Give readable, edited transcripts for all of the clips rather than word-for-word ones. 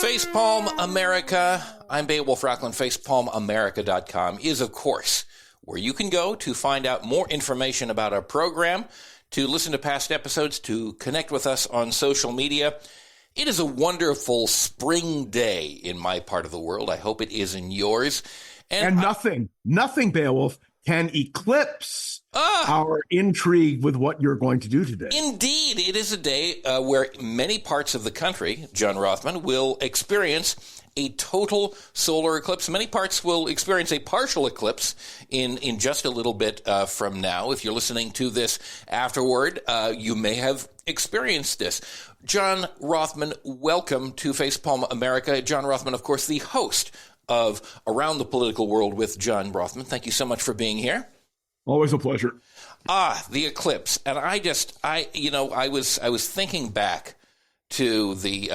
Facepalm America. I'm Beowulf Rockland. FacepalmAmerica.com is, of course, where you can go to find out more information about our program, to listen to past episodes, to connect with us on social media. It is a wonderful spring day in my part of the world. I hope it is in yours. And nothing, Beowulf, can eclipse our intrigue with what you're going to do today. Indeed, it is a day where many parts of the country, John Rothmann, will experience a total solar eclipse. Many parts will experience a partial eclipse in just a little bit from now. If you're listening to this afterward, you may have experienced this. John Rothmann, welcome to Facepalm America. John Rothmann, of course, the host of Around the Political World with John Rothmann. Thank you so much for being here. Always a pleasure. The eclipse. And I was thinking back to the,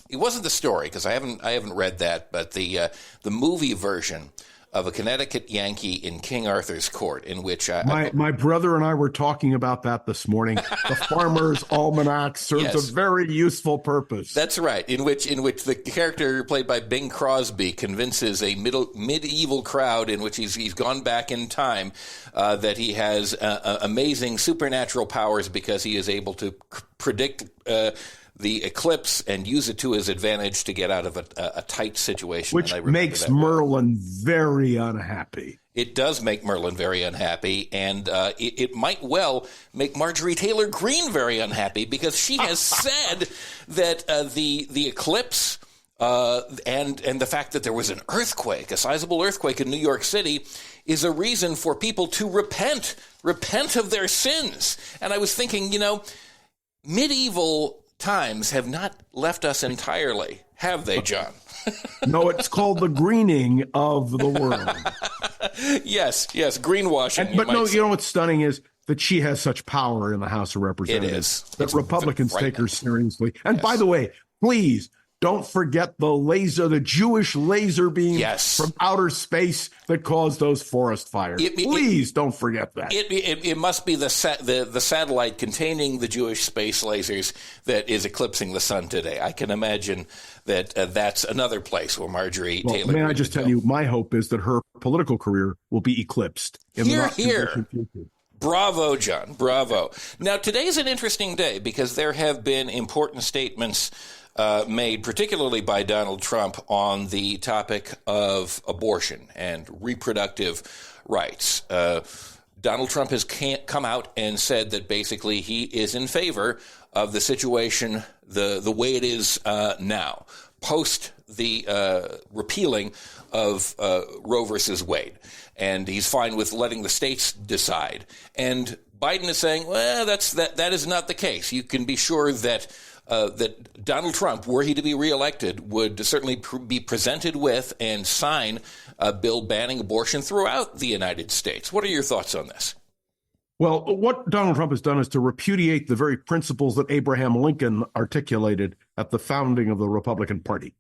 it wasn't the story because I haven't read that, but the movie version of a Connecticut Yankee in King Arthur's Court, in which my brother and I were talking about that this morning. The Farmer's Almanac serves a very useful purpose. That's right. In which the character played by Bing Crosby convinces a medieval crowd in which he's gone back in time that he has amazing supernatural powers because he is able to predict the eclipse and use it to his advantage to get out of a tight situation. Which makes Merlin very unhappy. It does make Merlin very unhappy, and it might well make Marjorie Taylor Greene very unhappy because she has said that the eclipse and the fact that there was an earthquake, a sizable earthquake in New York City, is a reason for people to repent of their sins. And I was thinking, medieval times have not left us entirely, have they, John? No, it's called the greening of the world. Yes, greenwashing. But you know what's stunning is that she has such power in the House of Representatives. It is. That Republicans take her seriously. And by the way, please don't forget the Jewish laser beam from outer space that caused those forest fires. Please don't forget that. It must be the satellite containing the Jewish space lasers that is eclipsing the sun today. I can imagine that that's another place where Marjorie Taylor. May I just tell you, my hope is that her political career will be eclipsed in the not too distant future. Bravo, John. Bravo. Now, today's an interesting day because there have been important statements made, particularly by Donald Trump, on the topic of abortion and reproductive rights. Donald Trump has come out and said that basically he is in favor of the situation the way it is now, post the repealing of Roe versus Wade. And he's fine with letting the states decide. And Biden is saying, well, that is not the case. You can be sure that Donald Trump, were he to be reelected, would certainly be presented with and sign a bill banning abortion throughout the United States. What are your thoughts on this? Well, what Donald Trump has done is to repudiate the very principles that Abraham Lincoln articulated at the founding of the Republican Party.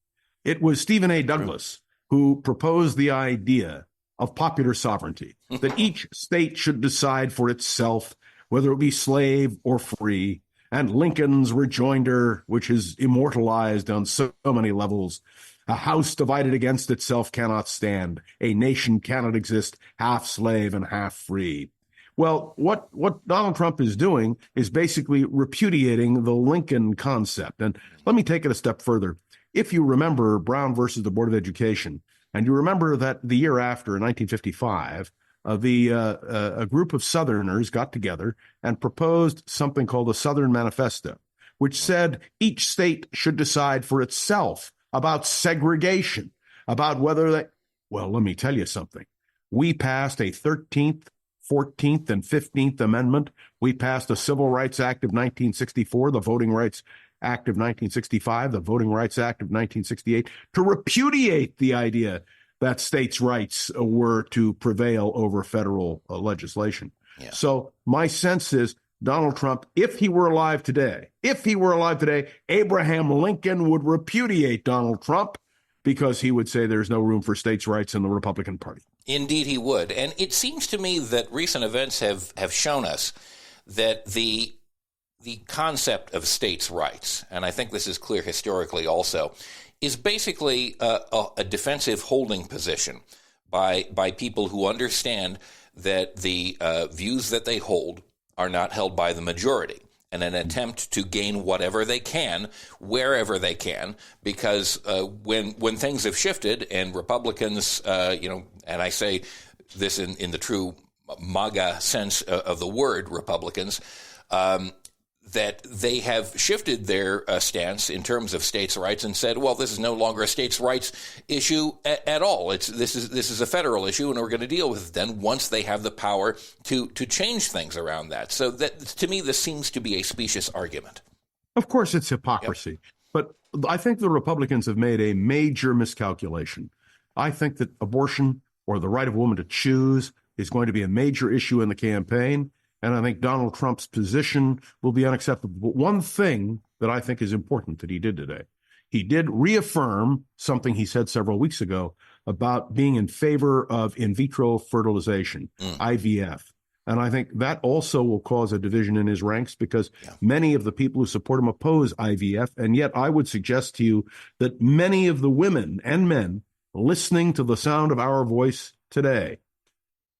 It was Stephen A. Douglas who proposed the idea of popular sovereignty, that each state should decide for itself whether it be slave or free. And Lincoln's rejoinder, which is immortalized on so many levels: a house divided against itself cannot stand. A nation cannot exist half slave and half free. Well, what Donald Trump is doing is basically repudiating the Lincoln concept. And let me take it a step further. If you remember Brown versus the Board of Education, and you remember that the year after, in 1955, a group of Southerners got together and proposed something called the Southern Manifesto, which said each state should decide for itself about segregation, about whether they... Well, let me tell you something. We passed a 13th, 14th, and 15th Amendment. We passed the Civil Rights Act of 1964, the Voting Rights Act of 1965, the Voting Rights Act of 1968, to repudiate the idea that states' rights were to prevail over federal legislation. Yeah. So my sense is Donald Trump, if he were alive today, Abraham Lincoln would repudiate Donald Trump because he would say there's no room for states' rights in the Republican Party. Indeed, he would. And it seems to me that recent events have shown us that the concept of states' rights, and I think this is clear historically also, is basically a defensive holding position by people who understand that the views that they hold are not held by the majority, and an attempt to gain whatever they can, wherever they can, because when things have shifted and Republicans, and I say this in the true MAGA sense of the word Republicans, that they have shifted their stance in terms of states' rights and said, well, this is no longer a states' rights issue at all. This is a federal issue, and we're going to deal with it then once they have the power to change things around that. So that, to me, this seems to be a specious argument. Of course, it's hypocrisy. Yep. But I think the Republicans have made a major miscalculation. I think that abortion, or the right of a woman to choose, is going to be a major issue in the campaign. And I think Donald Trump's position will be unacceptable. But one thing that I think is important that he did today, he did reaffirm something he said several weeks ago about being in favor of in vitro fertilization, IVF. And I think that also will cause a division in his ranks, because many of the people who support him oppose IVF. And yet I would suggest to you that many of the women and men listening to the sound of our voice today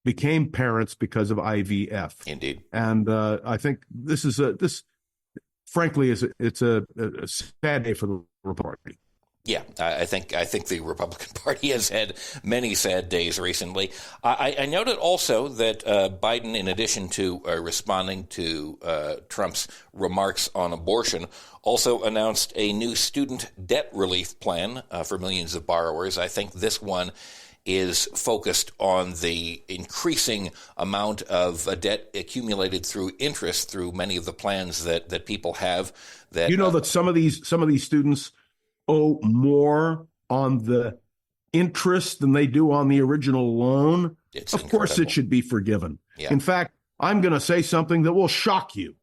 became parents because of IVF. Indeed. And I think this frankly, it's a sad day for the Republican Party. Yeah, I think the Republican Party has had many sad days recently. I noted also that Biden, in addition to responding to Trump's remarks on abortion, also announced a new student debt relief plan for millions of borrowers. I think this one is focused on the increasing amount of debt accumulated through interest through many of the plans that people have. That that some of these students owe more on the interest than they do on the original loan. It's of incredible. Course, it should be forgiven. Yeah. In fact, I'm going to say something that will shock you.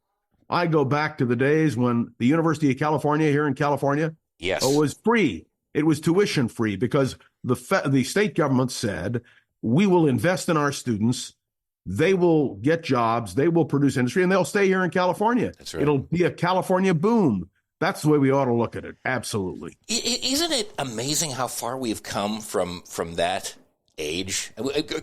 I go back to the days when the University of California here in California was free. It was tuition free because the state government said, we will invest in our students. They will get jobs. They will produce industry, and they'll stay here in California. That's right. It'll be a California boom. That's the way we ought to look at it. Absolutely. Isn't it amazing how far we've come from that age?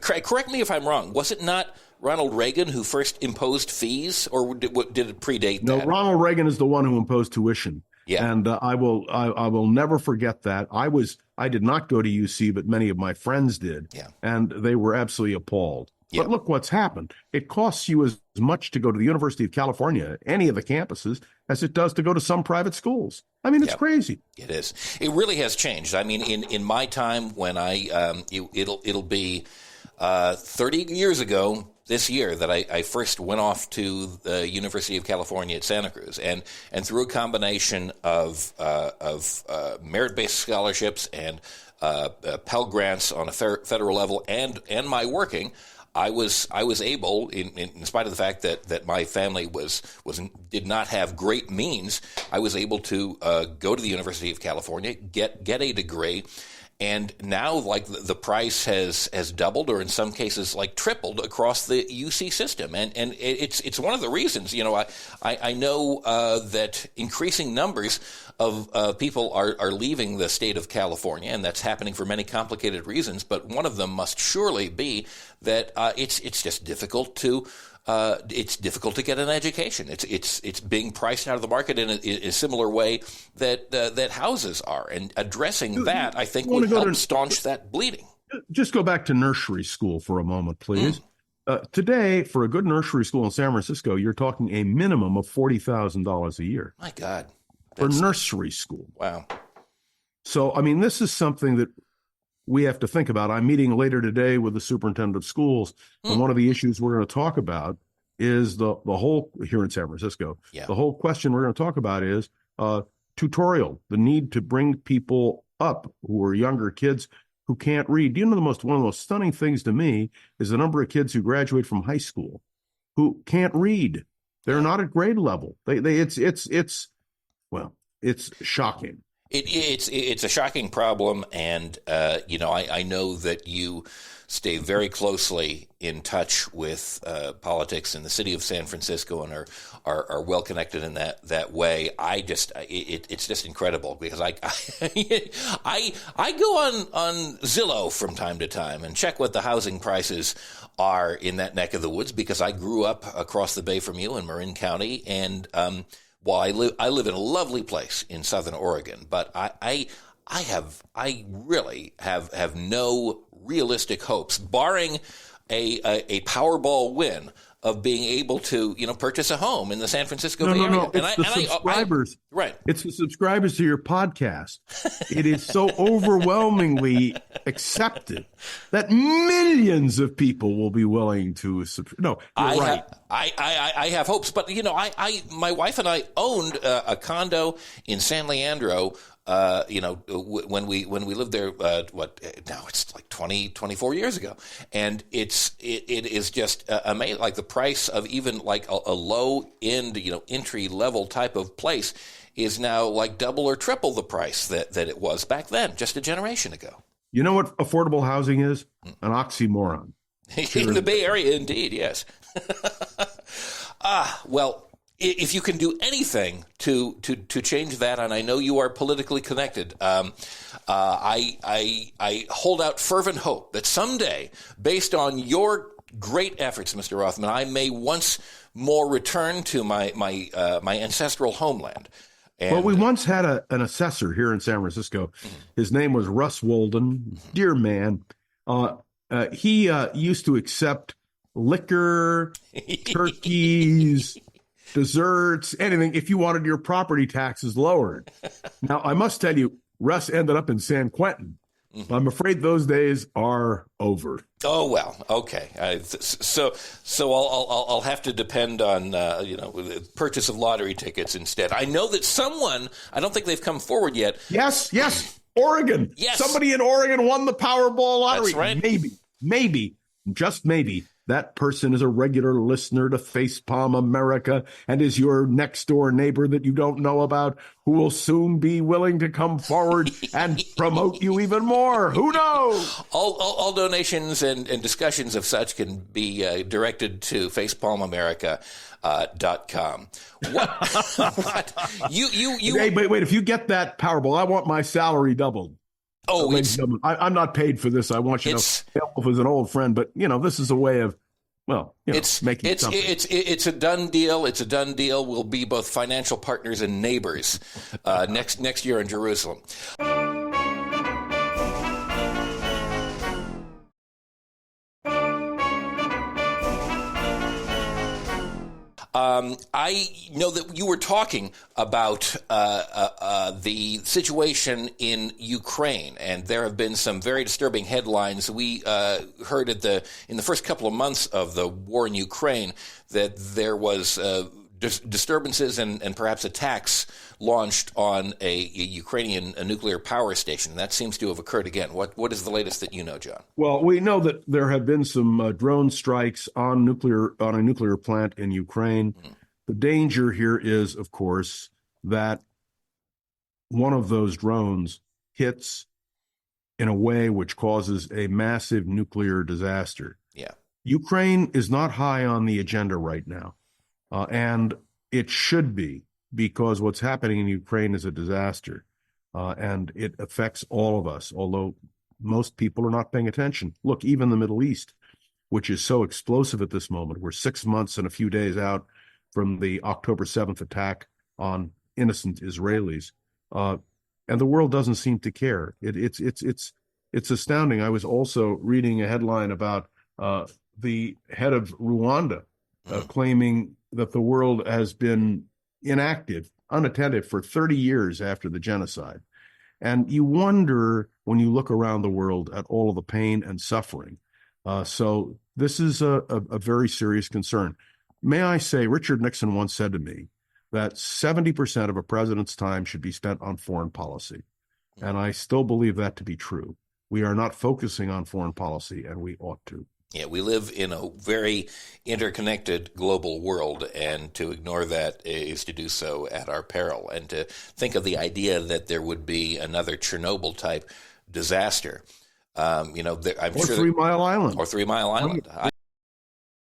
Correct me if I'm wrong. Was it not Ronald Reagan who first imposed fees, or did it predate that? No, Ronald Reagan is the one who imposed tuition. Yeah. And I will never forget that. I did not go to UC, but many of my friends did. Yeah. And they were absolutely appalled. Yeah. But look what's happened. It costs you as much to go to the University of California, any of the campuses, as it does to go to some private schools. I mean, it's crazy. It is. It really has changed. I mean, in my time, when it'll be 30 years ago this year that I first went off to the University of California at Santa Cruz, and through a combination of merit-based scholarships and Pell Grants on a federal level, and my working, I was able, in spite of the fact that my family did not have great means, I was able to go to the University of California, get a degree. And now, like, the price has doubled, or in some cases, like, tripled across the UC system, and it's one of the reasons. I know that increasing numbers of people are leaving the state of California, and that's happening for many complicated reasons. But one of them must surely be that it's just difficult to. It's difficult to get an education. It's being priced out of the market in a similar way that houses are, and addressing that, I think, would help staunch that bleeding. Just go back to nursery school for a moment, please. Today, for a good nursery school in San Francisco, you're talking a minimum of $40,000 a year. My God, for nursery school. Wow. So, I mean, this is something that we have to think about. I'm meeting later today with the superintendent of schools, and one of the issues we're going to talk about is the whole, here in San Francisco, the whole question we're going to talk about is tutorial, the need to bring people up who are younger kids who can't read. Do you know one of the most stunning things to me is the number of kids who graduate from high school who can't read. They're not at grade level. It's shocking. It's a shocking problem, and I know that you stay very closely in touch with politics in the city of San Francisco and are well connected in that way. It's just incredible because I go on Zillow from time to time and check what the housing prices are in that neck of the woods because I grew up across the bay from you in Marin County, and while I live in a lovely place in Southern Oregon, but I really have no realistic hopes, barring a Powerball win, of being able to purchase a home in the San Francisco Bay Area. No. It's the subscribers. Right. It's the subscribers to your podcast. It is so overwhelmingly accepted that millions of people will be willing to subscribe. No, you're right. I have hopes, but my wife and I owned a condo in San Leandro. When we lived there, now it's like 24 years ago, and it is just amazing. Like the price of even like a low end, entry level type of place is now like double or triple the price that it was back then, just a generation ago. You know what affordable housing is? An oxymoron. In the Bay Area, indeed, yes. Well. If you can do anything to change that, and I know you are politically connected, I hold out fervent hope that someday, based on your great efforts, Mr. Rothman, I may once more return to my ancestral homeland. Well, we once had an assessor here in San Francisco. His name was Russ Walden. Dear man. He used to accept liquor, turkeys, desserts, anything, if you wanted your property taxes lowered. Now, I must tell you, Russ ended up in San Quentin. I'm afraid those days are over. Oh, well, okay. So I'll have to depend on the purchase of lottery tickets instead. I know that someone, I don't think they've come forward yet. Yes, Oregon. Yes. Somebody in Oregon won the Powerball lottery. That's right. Maybe, just maybe, that person is a regular listener to Facepalm America and is your next-door neighbor that you don't know about, who will soon be willing to come forward and promote you even more. Who knows? All donations and discussions of such can be directed to facepalmamerica.com. What? Hey, wait, if you get that Powerball, I want my salary doubled. Oh, I'm not paid for this. I want you to know, Elf is an old friend, but this is a way of, making something. It's a done deal. It's a done deal. We'll be both financial partners and neighbors next year in Jerusalem. I know that you were talking about the situation in Ukraine, and there have been some very disturbing headlines. We heard in the first couple of months of the war in Ukraine that there was disturbances and perhaps attacks launched on a Ukrainian nuclear power station. That seems to have occurred again. What is the latest that you know, John? Well, we know that there have been some drone strikes on a nuclear plant in Ukraine. The danger here is, of course, that one of those drones hits in a way which causes a massive nuclear disaster. Yeah. Ukraine is not high on the agenda right now, and it should be, because what's happening in Ukraine is a disaster, and it affects all of us, although most people are not paying attention. Look, even the Middle East, which is so explosive at this moment, we're 6 months and a few days out from the October 7th attack on innocent Israelis, and the world doesn't seem to care. It's astounding. I was also reading a headline about the head of Rwanda claiming that the world has been inactive, unattentive for 30 years after the genocide. And you wonder, when you look around the world, at all of the pain and suffering. So this is a very serious concern. May I say, Richard Nixon once said to me that 70% of a president's time should be spent on foreign policy. And I still believe that to be true. We are not focusing on foreign policy, and we ought to. Yeah, we live in a very interconnected global world, and to ignore that is to do so at our peril. And to think of the idea that there would be another Chernobyl-type disaster I'm or sure 3 Mile Island. or 3 Mile Island.